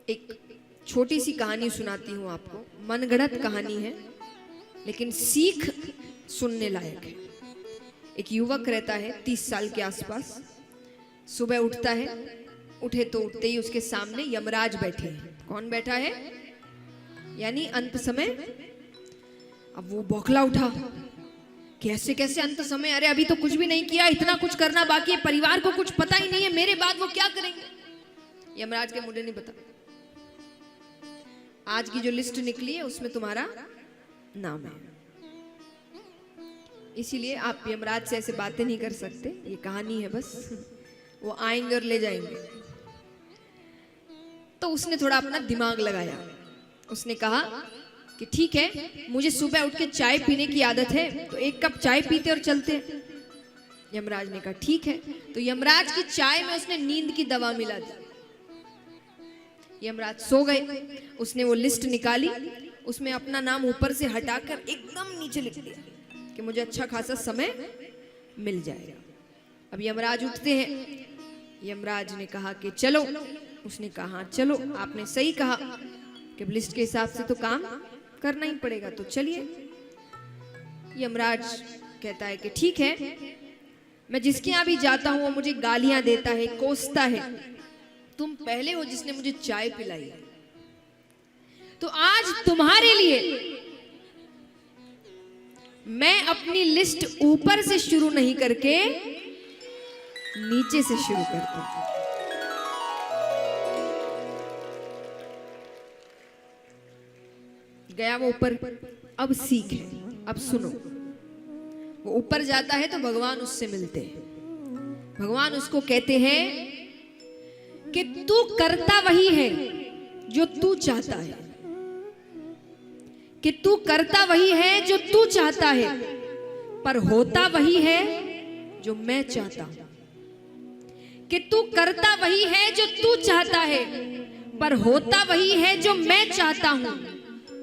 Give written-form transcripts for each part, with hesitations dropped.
एक छोटी सी कहानी सुनाती हूँ आपको। मनगढ़ंत कहानी है लेकिन सीख सुनने लायक है। एक युवक रहता है 30 साल के आसपास। सुबह उठता है, उठे तो उठते ही उसके सामने यमराज बैठे हैं। कौन बैठा है? यानी अंत समय। अब वो बौखला उठा, कैसे कैसे अंत समय? अरे अभी तो कुछ भी नहीं किया, इतना कुछ करना बाकी है, परिवार को कुछ पता ही नहीं है, मेरे बाद वो क्या करेंगे? यमराज के मुझे नहीं पता, आज की जो लिस्ट निकली है उसमें तुम्हारा नाम है, इसीलिए आप यमराज से ऐसे बातें नहीं कर सकते। ये कहानी है बस, वो आएंगे और ले जाएंगे। तो उसने थोड़ा अपना दिमाग लगाया। उसने कहा कि ठीक है, मुझे सुबह उठ के चाय पीने की आदत है, तो एक कप चाय पीते और चलते। यमराज ने कहा ठीक है। तो यमराज की चाय में उसने नींद की दवा मिला दी। यमराज सो गए। उसने वो लिस्ट निकाली, उसमें अपना नाम ऊपर से हटाकर एकदम नीचे लिख दिया कि मुझे अच्छा खासा समय मिल जाएगा। अब यमराज उठते हैं। यमराज ने कहा कि चलो। उसने कहा हाँ चलो, आपने सही कहा कि लिस्ट के हिसाब से तो काम करना ही पड़ेगा, तो चलिए। यमराज कहता है कि ठीक है, मैं जिसके यहाँ भी जाता हूँ वो मुझे गालियां देता है, कोसता है, तुम पहले हो जिसने मुझे चाय पिलाई, तो आज तुम्हारे लिए मैं अपनी लिस्ट ऊपर से शुरू नहीं करके नीचे से शुरू करता हूं। गया वो ऊपर। अब सीख है, अब सुनो। वो ऊपर जाता है तो भगवान उससे मिलते हैं। भगवान उसको कहते हैं कि तू करता वही है जो तू चाहता है, कि तू करता वही है जो तू चाहता है, पर होता वही है जो मैं चाहता हूं। कि तू करता वही है जो तू चाहता है, पर होता वही है जो मैं चाहता हूं।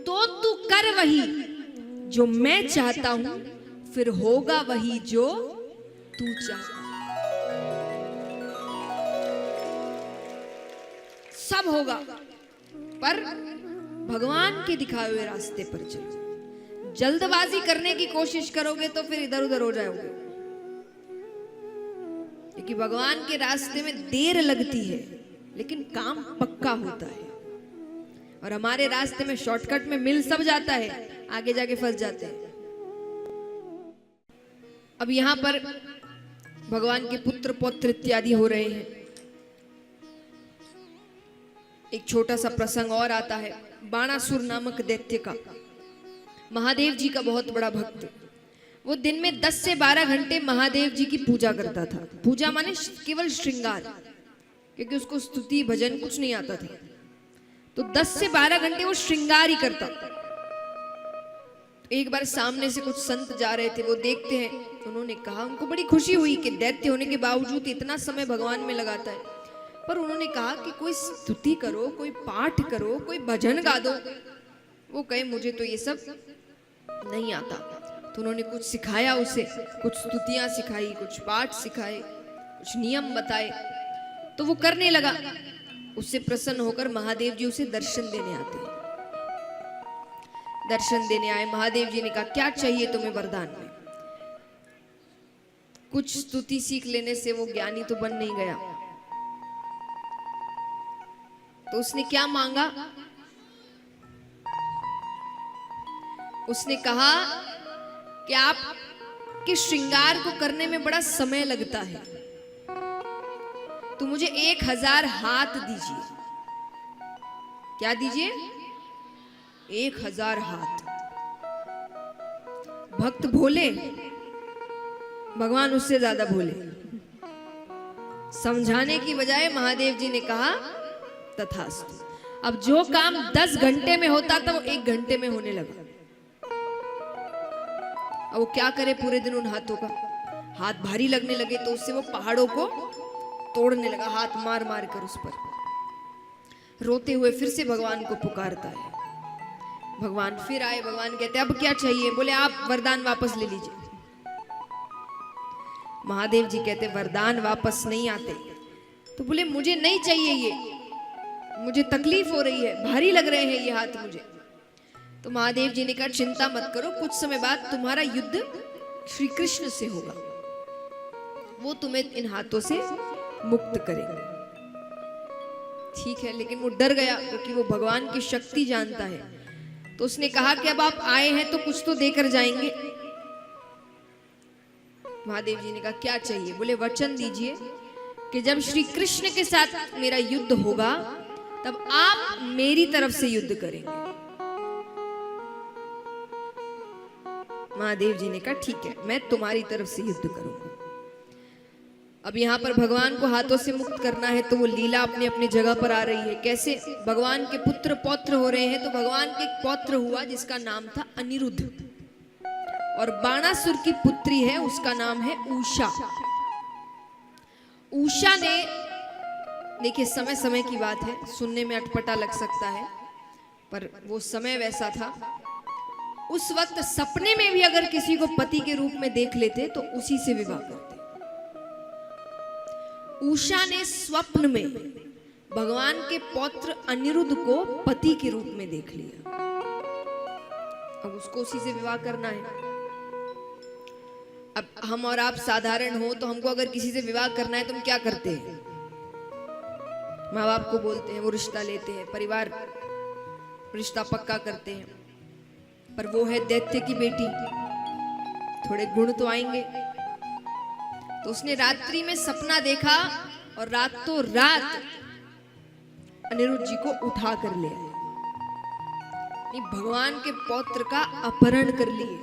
तो तू कर वही जो मैं चाहता हूं, फिर होगा वही जो तू चाहता। सब होगा, पर भगवान के दिखाए हुए रास्ते पर चलो। जल्दबाजी करने की कोशिश करोगे तो फिर इधर उधर हो जाओगे, क्योंकि भगवान के रास्ते में देर लगती है लेकिन काम पक्का होता है। और हमारे रास्ते में शॉर्टकट में मिल सब जाता है, आगे जाके फंस जाते हैं। अब यहां पर भगवान के पुत्र पौत्र इत्यादि हो रहे हैं। एक छोटा सा प्रसंग और आता है। बाणासुर नामक दैत्य का, महादेव जी का बहुत बड़ा भक्त, वो दिन में 10 से 12 घंटे महादेव जी की पूजा करता था। पूजा माने केवल श्रृंगार, क्योंकि उसको स्तुति भजन कुछ नहीं आता था। तो 10 से 12 घंटे वो श्रृंगार ही करता। एक बार सामने से कुछ संत जा रहे थे, वो देखते हैं, उन्होंने कहा, उनको बड़ी खुशी हुई कि दैत्य होने के बावजूद इतना समय भगवान में लगाता है। पर उन्होंने कहा कि कोई स्तुति करो, कोई पाठ करो, कोई भजन गा दो। वो कहे मुझे तो ये सब नहीं आता। तो उन्होंने कुछ सिखाया उसे, कुछ स्तुतियां सिखाई, कुछ पाठ सिखाए, कुछ नियम बताए। तो वो करने लगा। उससे प्रसन्न होकर महादेव जी उसे दर्शन देने आते हैं। दर्शन देने आए। महादेव जी ने कहा क्या चाहिए तुम्हें वरदान में? कुछ स्तुति सीख लेने से वो ज्ञानी तो बन नहीं गया। तो उसने क्या मांगा? उसने कहा कि आप के श्रृंगार को करने में बड़ा समय लगता है, तो मुझे 1000 हाथ दीजिए। क्या दीजिए? 1000 हाथ। भक्त भोले, भगवान उससे ज्यादा भोले। समझाने की बजाय महादेव जी ने कहा तथास्तु। अब जो काम 10 घंटे में होता था वो 1 घंटे में होने लगा। अब वो क्या करे पूरे दिन उन हाथों का? हाथ भारी लगने लगे तो उससे वो पहाड़ों को तोड़ने लगा, हाथ मार मार कर उस पर। रोते हुए फिर से भगवान को पुकारता है। भगवान फिर आए। भगवान कहते अब क्या चाहिए? बोले आप वरदान वापस ले लीजिए। महादेव जी कहते वरदान वापस नहीं आते। तो बोले मुझे नहीं चाहिए ये, मुझे तकलीफ हो रही है, भारी लग रहे हैं ये हाथ मुझे। तो महादेव जी ने कहा चिंता मत करो, कुछ समय बाद तुम्हारा युद्ध श्री कृष्ण से होगा, वो तुम्हें इन हाथों से मुक्त करेंगे। ठीक है, लेकिन वो डर गया क्योंकि वो भगवान की शक्ति जानता है। तो उसने कहा कि अब आप आए हैं तो कुछ तो देकर जाएंगे। महादेव जी ने कहा क्या चाहिए? बोले वचन दीजिए कि जब श्री कृष्ण के साथ मेरा युद्ध होगा तब आप मेरी तरफ से युद्ध करेंगे। महादेव जी ने कहा ठीक है, मैं तुम्हारी तरफ से युद्ध करूंगा। अब यहाँ पर भगवान को हाथों से मुक्त करना है तो वो लीला अपने अपने जगह पर आ रही है। कैसे? भगवान के पुत्र पौत्र हो रहे हैं। तो भगवान के एक पौत्र हुआ जिसका नाम था अनिरुद्ध, और बाणासुर की पुत्री है, उसका नाम है उषा। उषा ने, देखिए समय समय की बात है, सुनने में अटपटा लग सकता है पर वो समय वैसा था। उस वक्त सपने में भी अगर किसी को पति के रूप में देख लेते तो उसी से विवाह करते। उषा ने स्वप्न में भगवान के पौत्र अनिरुद्ध को पति के रूप में देख लिया। अब उसको उसी से विवाह करना है। अब हम और आप साधारण हो तो हमको अगर किसी से विवाह करना है तो हम क्या करते हैं? माँ बाप को बोलते हैं, वो रिश्ता लेते हैं, परिवार रिश्ता पक्का करते हैं। पर वो है दैत्य की बेटी, थोड़े गुण तो आएंगे। तो उसने रात्रि में सपना देखा और रातों रात अनिरुद्ध जी को उठा कर ले आए, भगवान के पौत्र का अपहरण कर लिए।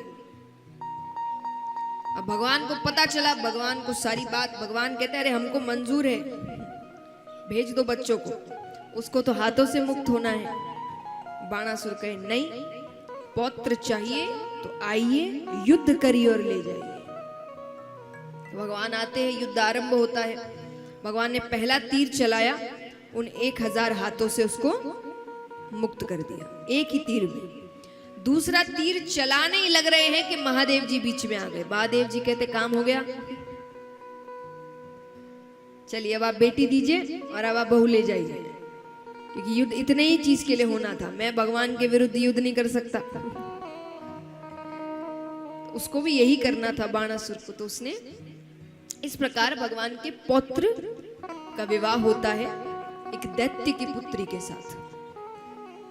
अब भगवान को पता चला, भगवान को सारी बात, भगवान कहते हैं अरे हमको मंजूर है, भेज दो बच्चों को, उसको तो हाथों से मुक्त होना है। बाणासुर कहे नहीं, पौत्र चाहिए तो आइए, युद्ध करिए और ले जाइए। भगवान आते हैं, युद्ध आरंभ होता है। भगवान ने पहला तीर चलाया, उन 1000 हाथों से उसको मुक्त कर दिया, एक ही तीर में। दूसरा तीर चलाने ही लग रहे हैं कि महादेव जी बीच में आ गए। महादेव जी कहते काम हो गया, चलिए अब आप बेटी दीजिए और अब आप बहू ले जाइए, क्योंकि युद्ध इतने ही चीज के लिए होना था। मैं भगवान के विरुद्ध युद्ध नहीं कर सकता, उसको भी यही करना था बाणासुर को। तो उसने इस प्रकार भगवान के पौत्र का विवाह होता है एक दैत्य की पुत्री के साथ।